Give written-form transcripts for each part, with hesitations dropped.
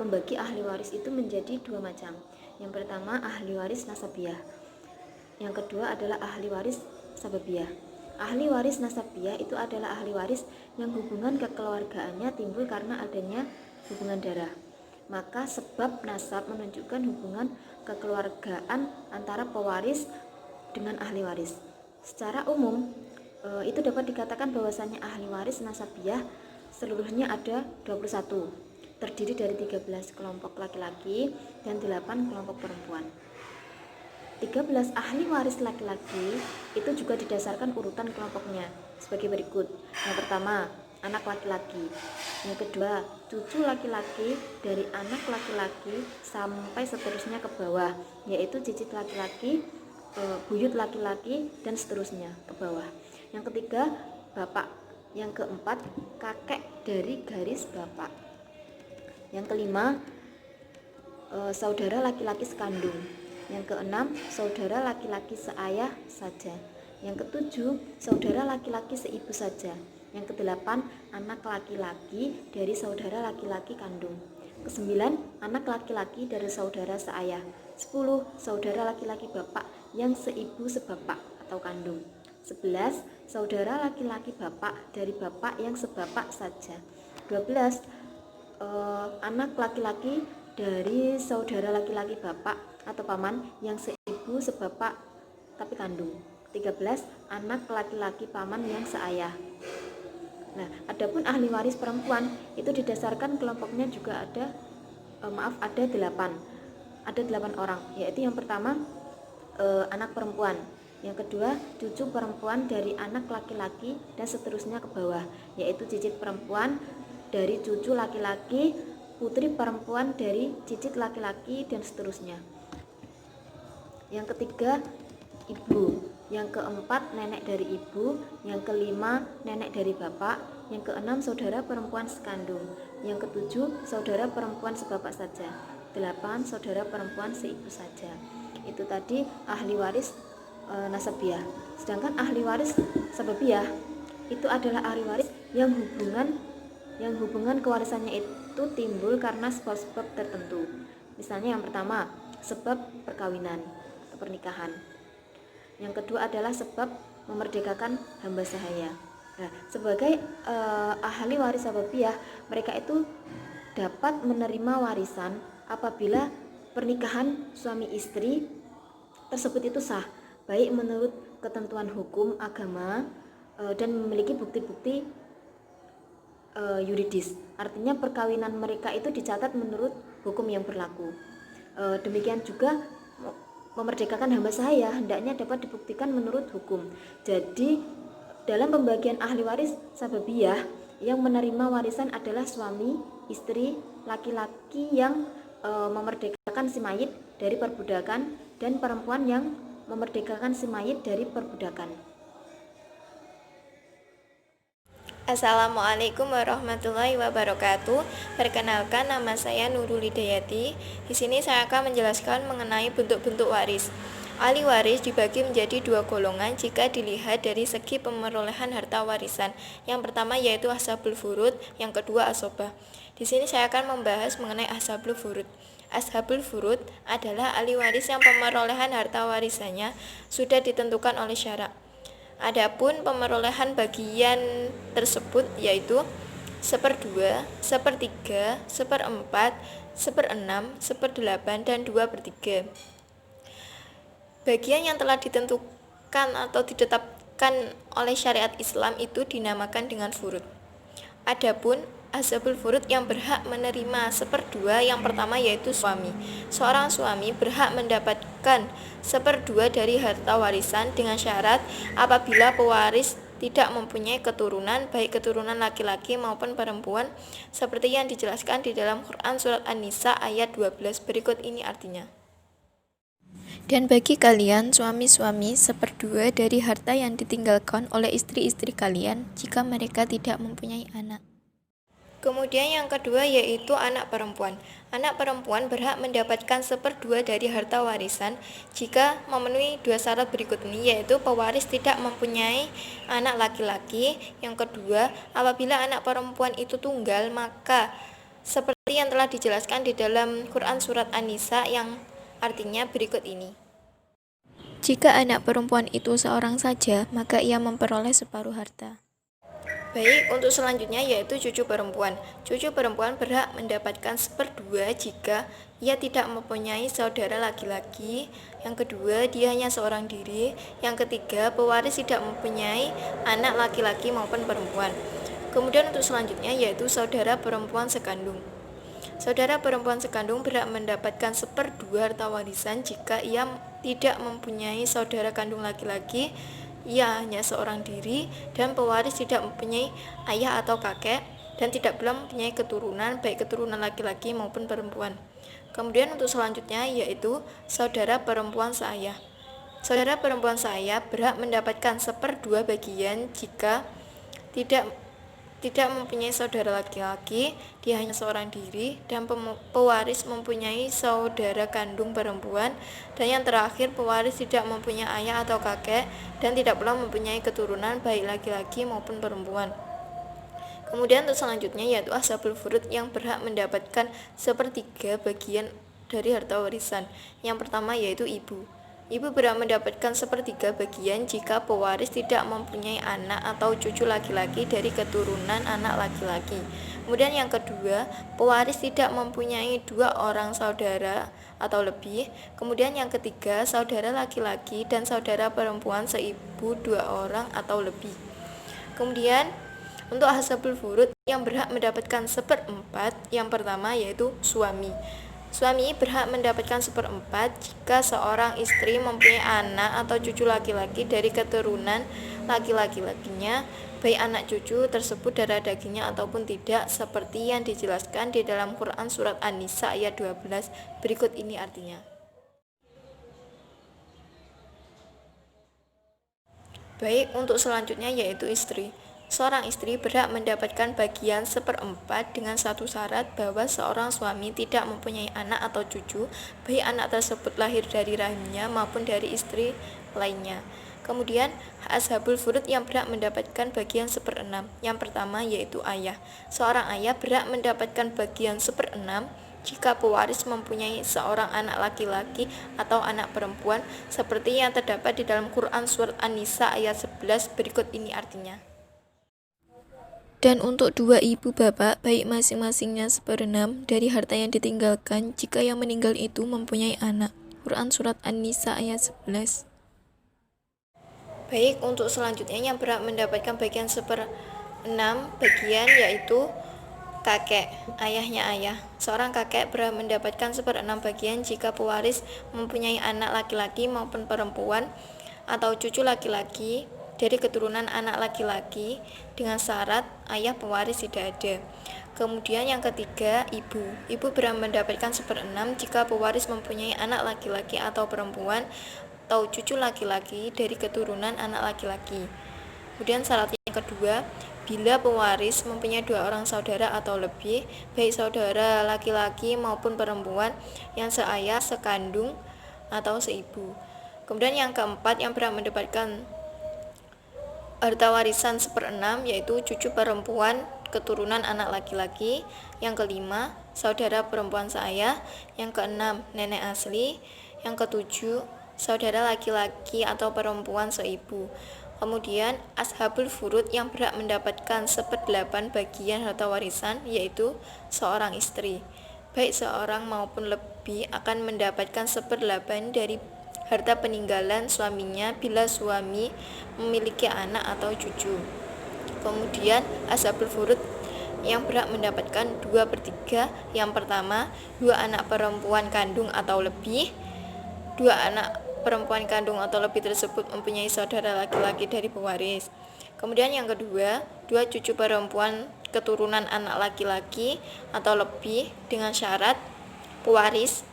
membagi ahli waris itu menjadi dua macam. Yang pertama ahli waris nasabiyah, yang kedua adalah ahli waris sababiyah. Ahli waris nasabiyah itu adalah ahli waris yang hubungan kekeluargaannya timbul karena adanya hubungan darah. Maka sebab nasab menunjukkan hubungan kekeluargaan antara pewaris dengan ahli waris. Secara umum itu dapat dikatakan bahwasanya ahli waris nasabiyah seluruhnya ada 21, terdiri dari 13 kelompok laki-laki dan 8 kelompok perempuan. 13 ahli waris laki-laki itu juga didasarkan urutan kelompoknya sebagai berikut. Yang pertama, anak laki-laki. Yang kedua, cucu laki-laki dari anak laki-laki sampai seterusnya ke bawah, yaitu cicit laki-laki, buyut laki-laki, dan seterusnya ke bawah. Yang ketiga, bapak. Yang keempat, kakek dari garis bapak. Yang kelima, saudara laki-laki sekandung. Yang keenam, saudara laki-laki seayah saja. Yang ketujuh, saudara laki-laki seibu saja. Yang kedelapan, anak laki-laki dari saudara laki-laki kandung. Kesembilan, anak laki-laki dari saudara seayah. 10, saudara laki-laki bapak yang seibu sebapak atau kandung. 11, saudara laki-laki bapak dari bapak yang sebapak saja. 12, anak laki-laki dari saudara laki-laki bapak atau paman yang seibu sebapak tapi kandung. 13, anak laki-laki paman yang seayah. Nah, adapun ahli waris perempuan itu didasarkan kelompoknya juga ada ada 8 orang, yaitu yang pertama anak perempuan, yang kedua cucu perempuan dari anak laki-laki dan seterusnya ke bawah, yaitu cicit perempuan dari cucu laki-laki, putri perempuan dari cicit laki-laki, dan seterusnya. Yang ketiga, ibu. Yang keempat, nenek dari ibu. Yang kelima, nenek dari bapak. Yang keenam, saudara perempuan sekandung. Yang ketujuh, saudara perempuan sebapak saja. 8, saudara perempuan seibu saja. Itu tadi ahli waris nasabiyah. Sedangkan ahli waris sababiyah itu adalah ahli waris yang hubungan kewarisannya itu timbul karena sebab-sebab tertentu. Misalnya yang pertama, sebab perkawinan atau pernikahan. Yang kedua adalah sebab memerdekakan hamba sahaya. Nah, sebagai ahli waris sababiyah, mereka itu dapat menerima warisan apabila pernikahan suami istri tersebut itu sah, baik menurut ketentuan hukum agama dan memiliki bukti-bukti yuridis. Artinya perkawinan mereka itu dicatat menurut hukum yang berlaku. Demikian juga memerdekakan hamba sahaya hendaknya dapat dibuktikan menurut hukum. Jadi dalam pembagian ahli waris sababiyah, yang menerima warisan adalah suami, istri, laki-laki yang memerdekakan si mayit dari perbudakan, dan perempuan yang memerdekakan si mayit dari perbudakan. Assalamualaikum warahmatullahi wabarakatuh. Perkenalkan, nama saya Nurul Hidayati. Di sini saya akan menjelaskan mengenai bentuk-bentuk waris. Ahli waris dibagi menjadi dua golongan jika dilihat dari segi pemerolehan harta warisan. Yang pertama yaitu ashabul furud, yang kedua asobah. Di sini saya akan membahas mengenai ashabul furud. Ashabul furud adalah ahli waris yang pemerolehan harta warisannya sudah ditentukan oleh syarak. Adapun pemerolehan bagian tersebut yaitu 1/2, 1/3, 1/4, 1/6, 1/8, dan 2/3. Bagian yang telah ditentukan atau ditetapkan oleh syariat Islam itu dinamakan dengan furud. Adapun ashabul furud yang berhak menerima 1/2 yang pertama yaitu suami. Seorang suami berhak mendapatkan 1/2 dari harta warisan dengan syarat apabila pewaris tidak mempunyai keturunan, baik keturunan laki-laki maupun perempuan, seperti yang dijelaskan di dalam Quran surat An-Nisa ayat 12. Berikut ini artinya. Dan bagi kalian suami-suami 1/2 dari harta yang ditinggalkan oleh istri-istri kalian jika mereka tidak mempunyai anak. Kemudian yang kedua yaitu anak perempuan. Anak perempuan berhak mendapatkan 1/2 dari harta warisan jika memenuhi dua syarat berikut ini, yaitu pewaris tidak mempunyai anak laki-laki. Yang kedua, apabila anak perempuan itu tunggal, maka seperti yang telah dijelaskan di dalam Quran Surat An-Nisa yang artinya berikut ini. Jika anak perempuan itu seorang saja, maka ia memperoleh separuh harta. Baik, untuk selanjutnya yaitu cucu perempuan. Cucu perempuan berhak mendapatkan seperdua jika ia tidak mempunyai saudara laki-laki. Yang kedua, dia hanya seorang diri. Yang ketiga, pewaris tidak mempunyai anak laki-laki maupun perempuan. Kemudian untuk selanjutnya yaitu saudara perempuan sekandung. Saudara perempuan sekandung berhak mendapatkan seperdua harta warisan jika ia tidak mempunyai saudara kandung laki-laki, ia hanya seorang diri, dan pewaris tidak mempunyai ayah atau kakek, dan tidak pula mempunyai keturunan, baik keturunan laki-laki maupun perempuan. Kemudian untuk selanjutnya yaitu saudara perempuan seayah. Saudara perempuan seayah berhak mendapatkan seperdua bagian jika tidak mempunyai saudara laki-laki, dia hanya seorang diri, dan pewaris mempunyai saudara kandung perempuan, dan yang terakhir pewaris tidak mempunyai ayah atau kakek, dan tidak pula mempunyai keturunan baik laki-laki maupun perempuan. Kemudian untuk selanjutnya yaitu ashabul furud yang berhak mendapatkan sepertiga bagian dari harta warisan. Yang pertama yaitu ibu. Ibu berhak mendapatkan sepertiga bagian jika pewaris tidak mempunyai anak atau cucu laki-laki dari keturunan anak laki-laki. Kemudian yang kedua, pewaris tidak mempunyai dua orang saudara atau lebih. Kemudian yang ketiga, saudara laki-laki dan saudara perempuan seibu dua orang atau lebih. Kemudian untuk ashabul furud yang berhak mendapatkan seperempat, yang pertama yaitu suami. Suami berhak mendapatkan seperempat jika seorang istri mempunyai anak atau cucu laki-laki dari keturunan laki-lakinya, baik anak cucu tersebut darah dagingnya ataupun tidak, seperti yang dijelaskan di dalam Quran Surat An-Nisa ayat 12. Berikut ini artinya. Baik, untuk selanjutnya yaitu istri. Seorang istri berhak mendapatkan bagian seperempat dengan satu syarat bahwa seorang suami tidak mempunyai anak atau cucu, baik anak tersebut lahir dari rahimnya maupun dari istri lainnya. Kemudian, ashabul furud yang berhak mendapatkan bagian seperenam. Yang pertama yaitu ayah. Seorang ayah berhak mendapatkan bagian seperenam jika pewaris mempunyai seorang anak laki-laki atau anak perempuan, seperti yang terdapat di dalam Quran Surat An-Nisa ayat 11. Berikut ini artinya. Dan untuk dua ibu bapak, baik masing-masingnya seperenam dari harta yang ditinggalkan jika yang meninggal itu mempunyai anak. Quran Surat An-Nisa ayat 11. Baik, untuk selanjutnya yang berhak mendapatkan bagian seperenam bagian yaitu kakek, ayahnya ayah. Seorang kakek berhak mendapatkan seperenam bagian jika pewaris mempunyai anak laki-laki maupun perempuan atau cucu laki-laki dari keturunan anak laki-laki dengan syarat ayah pewaris tidak ada. Kemudian yang ketiga, ibu. Ibu berhak mendapatkan seperenam jika pewaris mempunyai anak laki-laki atau perempuan atau cucu laki-laki dari keturunan anak laki-laki. Kemudian syarat yang kedua, bila pewaris mempunyai dua orang saudara atau lebih, baik saudara laki-laki maupun perempuan yang seayah, sekandung, atau seibu. Kemudian yang keempat yang berhak mendapatkan harta warisan seperenam yaitu cucu perempuan keturunan anak laki-laki. Yang kelima, saudara perempuan seayah. Yang keenam, nenek asli. Yang ketujuh, saudara laki-laki atau perempuan seibu. Kemudian ashabul furud yang berhak mendapatkan seperdelapan bagian harta warisan yaitu seorang istri, baik seorang maupun lebih akan mendapatkan seperdelapan dari harta peninggalan suaminya bila suami memiliki anak atau cucu. Kemudian ashabul furud yang berhak mendapatkan 2/3. Yang pertama, 2 anak perempuan kandung atau lebih. 2 anak perempuan kandung atau lebih tersebut mempunyai saudara laki-laki dari pewaris. Kemudian yang kedua, 2 cucu perempuan keturunan anak laki-laki atau lebih dengan syarat pewaris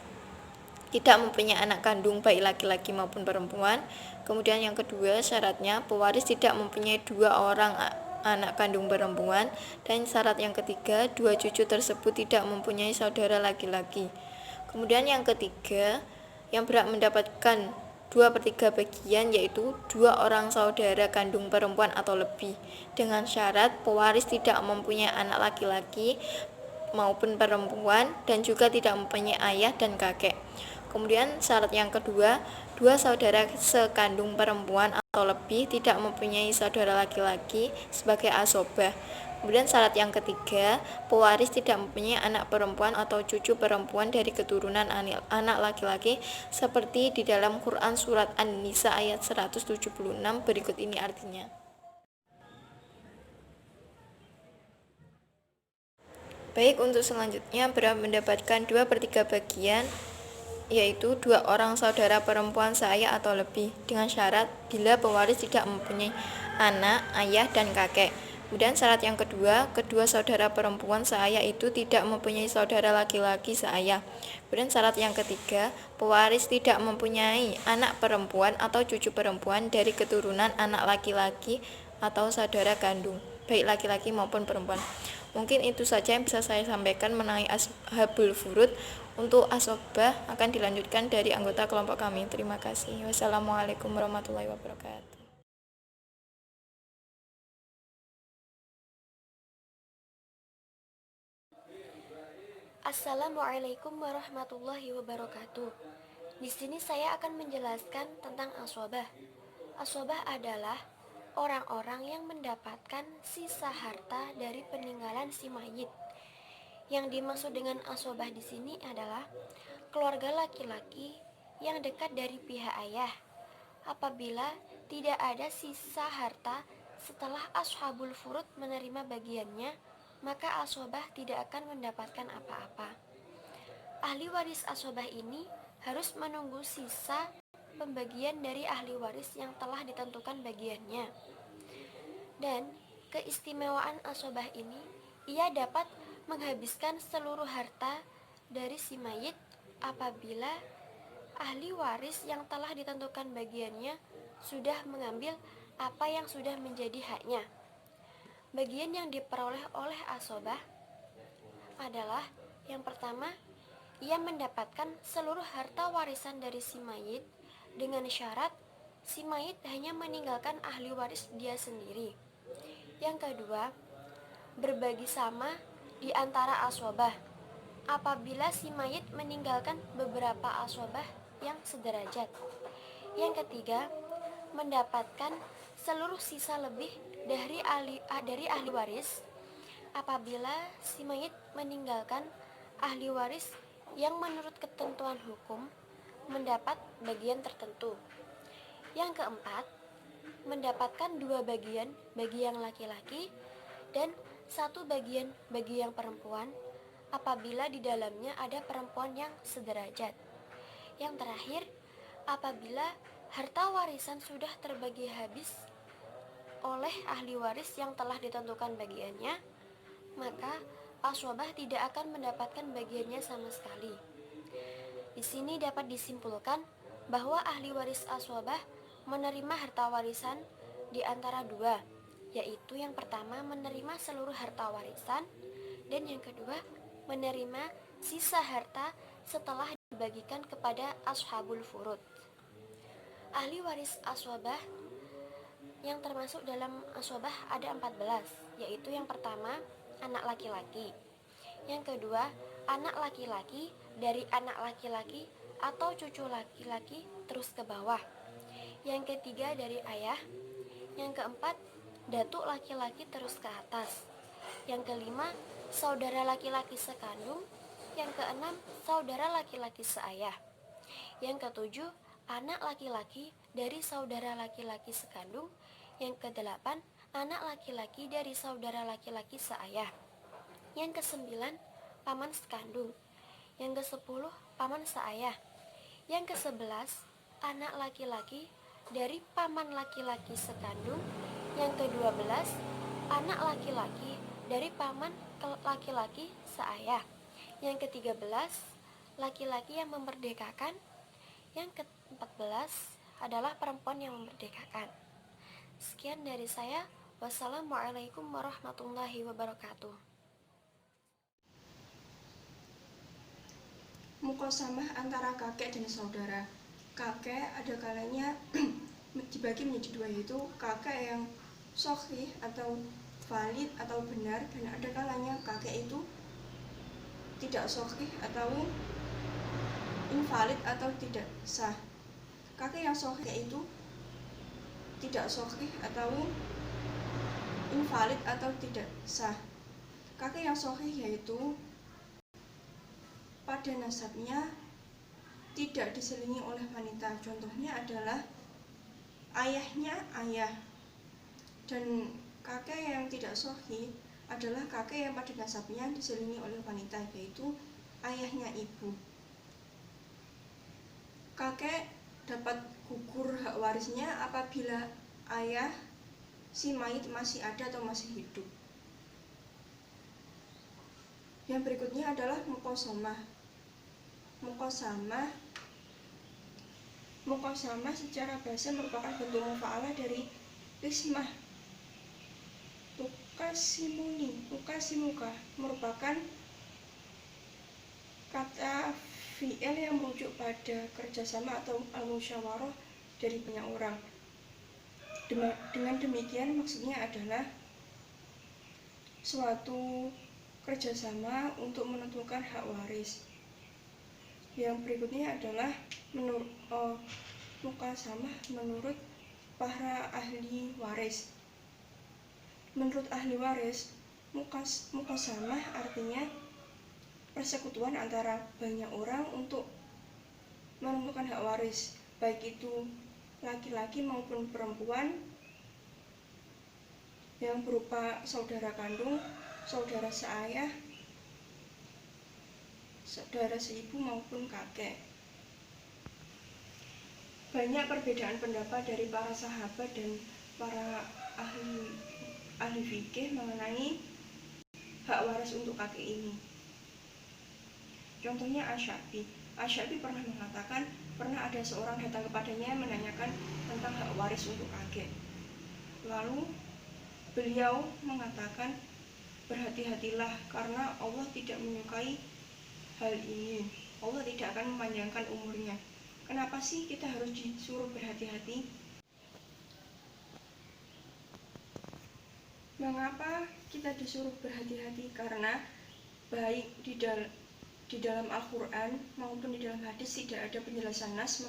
tidak mempunyai anak kandung baik laki-laki maupun perempuan. Kemudian yang kedua, syaratnya pewaris tidak mempunyai 2 orang anak kandung perempuan. Dan syarat yang ketiga, 2 cucu tersebut tidak mempunyai saudara laki-laki. Kemudian yang ketiga, yang berhak mendapatkan 2/3 bagian yaitu 2 orang saudara kandung perempuan atau lebih dengan syarat pewaris tidak mempunyai anak laki-laki maupun perempuan dan juga tidak mempunyai ayah dan kakek. Kemudian syarat yang kedua, dua saudara sekandung perempuan atau lebih tidak mempunyai saudara laki-laki sebagai asobah. Kemudian syarat yang ketiga, pewaris tidak mempunyai anak perempuan atau cucu perempuan dari keturunan anak laki-laki seperti di dalam Quran surat An-Nisa ayat 176 berikut ini artinya. Baik, untuk selanjutnya berhak mendapatkan 2/3 bagian, yaitu 2 orang saudara perempuan seayah atau lebih, dengan syarat bila pewaris tidak mempunyai anak, ayah, dan kakek. Kemudian syarat yang kedua, kedua saudara perempuan seayah itu tidak mempunyai saudara laki-laki seayah. Kemudian syarat yang ketiga, pewaris tidak mempunyai anak perempuan atau cucu perempuan dari keturunan anak laki-laki atau saudara kandung, baik laki-laki maupun perempuan. Mungkin itu saja yang bisa saya sampaikan mengenai ashabul furud. Untuk asobah akan dilanjutkan dari anggota kelompok kami. Terima kasih. Wassalamualaikum warahmatullahi wabarakatuh. Assalamualaikum warahmatullahi wabarakatuh. Di sini saya akan menjelaskan tentang asobah. Asobah adalah orang-orang yang mendapatkan sisa harta dari peninggalan si mayit. Yang dimaksud dengan asobah di sini adalah keluarga laki-laki yang dekat dari pihak ayah. Apabila tidak ada sisa harta setelah ashabul furud menerima bagiannya, maka asobah tidak akan mendapatkan apa-apa. Ahli waris asobah ini harus menunggu sisa pembagian dari ahli waris yang telah ditentukan bagiannya. Dan keistimewaan asobah ini, ia dapat menghabiskan seluruh harta dari si mayit apabila ahli waris yang telah ditentukan bagiannya sudah mengambil apa yang sudah menjadi haknya. Bagian yang diperoleh oleh asobah adalah yang pertama, ia mendapatkan seluruh harta warisan dari si mayit dengan syarat si mayit hanya meninggalkan ahli waris dia sendiri. Yang kedua, berbagi sama di antara asobah apabila si mayit meninggalkan beberapa asobah yang sederajat. Yang ketiga, mendapatkan seluruh sisa lebih dari ahli waris apabila si mayit meninggalkan ahli waris yang menurut ketentuan hukum mendapat bagian tertentu. Yang keempat, mendapatkan 2 bagian bagi yang laki-laki dan 1 bagian bagi yang perempuan apabila di dalamnya ada perempuan yang sederajat. Yang terakhir, apabila harta warisan sudah terbagi habis oleh ahli waris yang telah ditentukan bagiannya, maka asobah tidak akan mendapatkan bagiannya sama sekali. Di sini dapat disimpulkan bahwa ahli waris asobah menerima harta warisan di antara 2, yaitu yang pertama menerima seluruh harta warisan dan yang kedua menerima sisa harta setelah dibagikan kepada ashabul furud. Ahli waris asobah yang termasuk dalam asobah ada 14, yaitu yang pertama anak laki-laki, yang kedua anak laki-laki dari anak laki-laki atau cucu laki-laki terus ke bawah, yang ketiga dari ayah, yang keempat datuk laki-laki terus ke atas, yang kelima saudara laki-laki sekandung, yang keenam saudara laki-laki seayah, yang ketujuh anak laki-laki dari saudara laki-laki sekandung, yang kedelapan anak laki-laki dari saudara laki-laki seayah, yang kesembilan paman sekandung, yang kesepuluh paman seayah, yang kesebelas anak laki-laki dari paman laki-laki sekandung, yang ke-12 anak laki-laki dari paman laki-laki seayah, yang ke-13 laki-laki yang memerdekakan, yang ke-14 adalah perempuan yang memerdekakan. Sekian dari saya. Wassalamualaikum warahmatullahi wabarakatuh. Mukosamah antara kakek dan saudara. Kakek ada kalanya dibagi menjadi 2, yaitu kakek yang sahih atau valid atau benar, dan ada kalanya kakek itu tidak sahih atau invalid atau tidak sah. Kakek yang sahih yaitu tidak sahih atau invalid atau tidak sah. Kakek yang sahih yaitu pada nasabnya tidak diselingi oleh wanita. Contohnya adalah ayahnya ayah. Dan kakek yang tidak sahih adalah kakek yang pada nasabnya diselingi oleh wanita, yaitu ayahnya ibu. Kakek dapat gugur hak warisnya apabila ayah si mayit masih ada atau masih hidup. Yang berikutnya adalah muqasamah. Muqasamah secara bahasa merupakan bentuk mufa'alah dari ismah. Tukasimuka merupakan kata fi'il yang merujuk pada kerjasama atau al-musyawarah dari banyak orang. Dengan demikian maksudnya adalah suatu kerjasama untuk menentukan hak waris. Yang berikutnya adalah muqasamah menurut para ahli waris. Menurut ahli waris, muqasamah artinya persekutuan antara banyak orang untuk menentukan hak waris, baik itu laki-laki maupun perempuan, yang berupa saudara kandung, saudara seayah, saudara seibu maupun kakek. Banyak perbedaan pendapat dari para sahabat dan para ahli fikih mengenai hak waris untuk kakek ini. Contohnya Asy-Sya'bi pernah mengatakan pernah ada seorang datang kepadanya menanyakan tentang hak waris untuk kakek. Lalu beliau mengatakan, berhati-hatilah karena Allah tidak menyukai hal ini. Allah tidak akan memanjangkan umurnya. Kenapa sih kita harus disuruh berhati-hati? Mengapa kita disuruh berhati-hati? Karena baik di dalam Al-Quran maupun di dalam hadis tidak ada penjelasan nas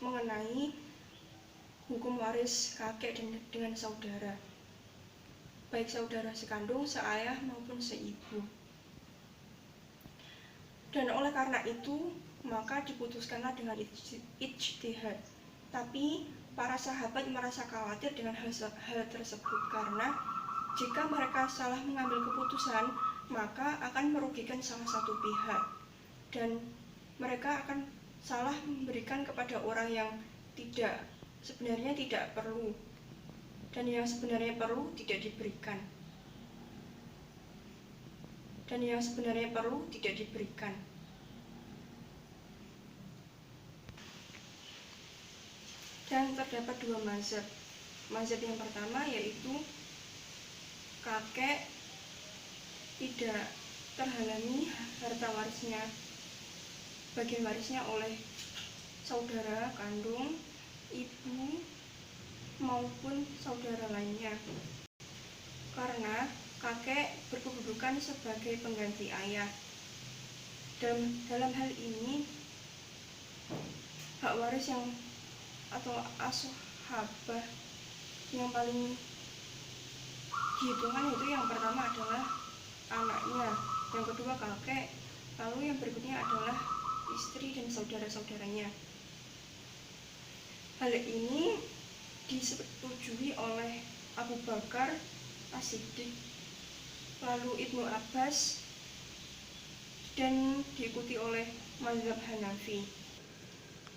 mengenai hukum waris kakek dengan saudara, baik saudara sekandung, seayah maupun seibu. Dan oleh karena itu maka diputuskanlah dengan ijtihad. Tapi para sahabat merasa khawatir dengan hal tersebut karena jika mereka salah mengambil keputusan maka akan merugikan salah satu pihak, dan mereka akan salah memberikan kepada orang yang sebenarnya tidak perlu, dan yang sebenarnya perlu tidak diberikan. Dan terdapat dua mazhab. Mazhab yang pertama yaitu kakek tidak terhalangi harta warisnya, bagian warisnya oleh saudara kandung, ibu maupun saudara lainnya, karena kakek berkedudukan sebagai pengganti ayah. Dan dalam hal ini hak waris atau ashabah yang paling dihitungkan itu yang pertama adalah anaknya, yang kedua kakek, lalu yang berikutnya adalah istri dan saudara-saudaranya. Hal ini disetujui oleh Abu Bakar As-Siddiq, lalu Ibnu Abbas, dan diikuti oleh mazhab Hanafi.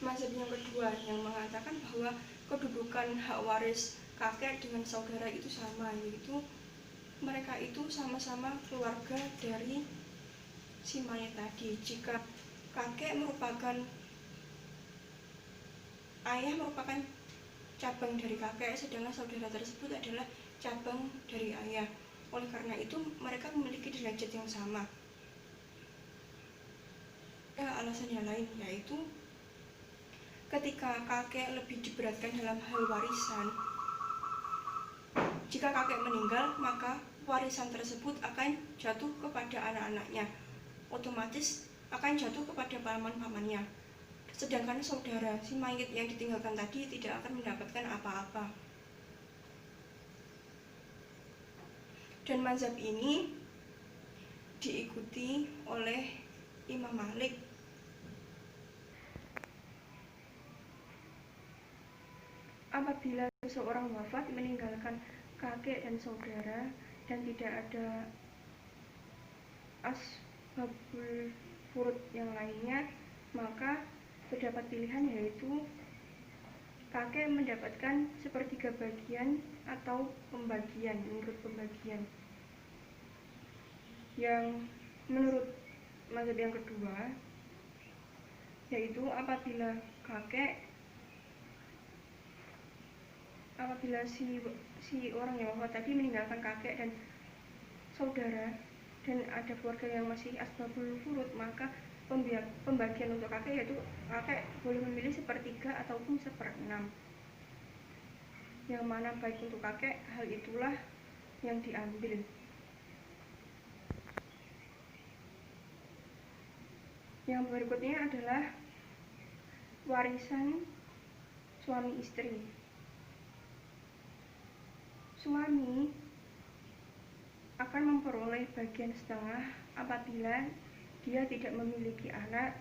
Mazhab yang kedua yang mengatakan bahwa kedudukan hak waris kakek dengan saudara itu sama, yaitu mereka itu sama-sama keluarga dari si mayat tadi. Jika kakek ayah merupakan cabang dari kakek, sedangkan saudara tersebut adalah cabang dari ayah. Oleh karena itu mereka memiliki derajat yang sama. Alasan yang lain yaitu ketika kakek lebih diberatkan dalam hal warisan, jika kakek meninggal maka warisan tersebut akan jatuh kepada anak-anaknya. otomatis akan jatuh kepada paman-pamannya. Sedangkan saudara si mayit yang ditinggalkan tadi tidak akan mendapatkan apa-apa. Dan mazhab ini diikuti oleh Imam Malik. Apabila seseorang wafat meninggalkan kakek dan saudara dan tidak ada asbabul furud yang lainnya, maka terdapat pilihan yaitu kakek mendapatkan sepertiga bagian atau pembagian menurut pembagian. Yang menurut mazhab yang kedua yaitu apabila si orang yang wafat tadi meninggalkan kakek dan saudara dan ada keluarga yang masih asbabul furud, maka pembagian untuk kakek yaitu kakek boleh memilih sepertiga ataupun seperenam. Yang mana baik untuk kakek, hal itulah yang diambil. Yang berikutnya adalah warisan suami istri. Suami akan memperoleh bagian setengah apabila dia tidak memiliki anak,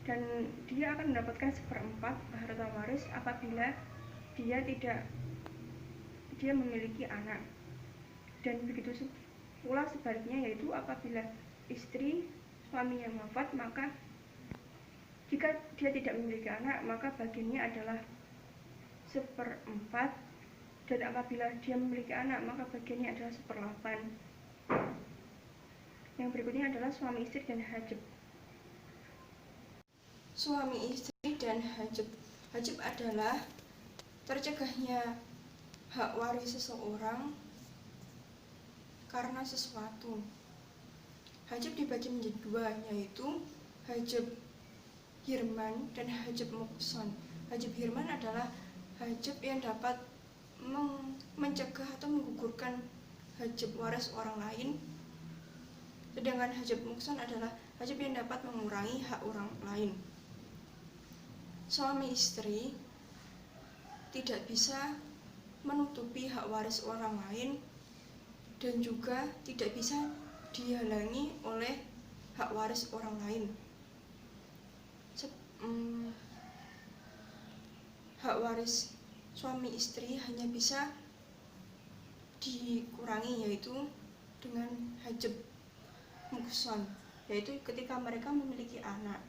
dan dia akan mendapatkan seperempat harta waris apabila dia memiliki anak. Dan begitu pula sebaliknya, yaitu apabila istri suami yang wafat, maka jika dia tidak memiliki anak, maka bagiannya adalah seperempat, dan apabila dia memiliki anak, maka bagiannya adalah seperlapan. Yang berikutnya adalah suami istri dan hajab. Suami istri dan hajab. Hajab adalah tercegahnya hak waris seseorang karena sesuatu. Hajab dibagi menjadi dua, yaitu hajab hirman dan hajab muqson. Hajab hirman adalah hajab yang dapat mencegah atau menggugurkan hajab waris orang lain. Sedangkan hajab muqson adalah hajab yang dapat mengurangi hak orang lain. Suami istri tidak bisa menutupi hak waris orang lain dan juga tidak bisa dihalangi oleh hak waris orang lain. Hak waris suami istri hanya bisa dikurangi yaitu dengan hajab muqson, yaitu ketika mereka memiliki anak.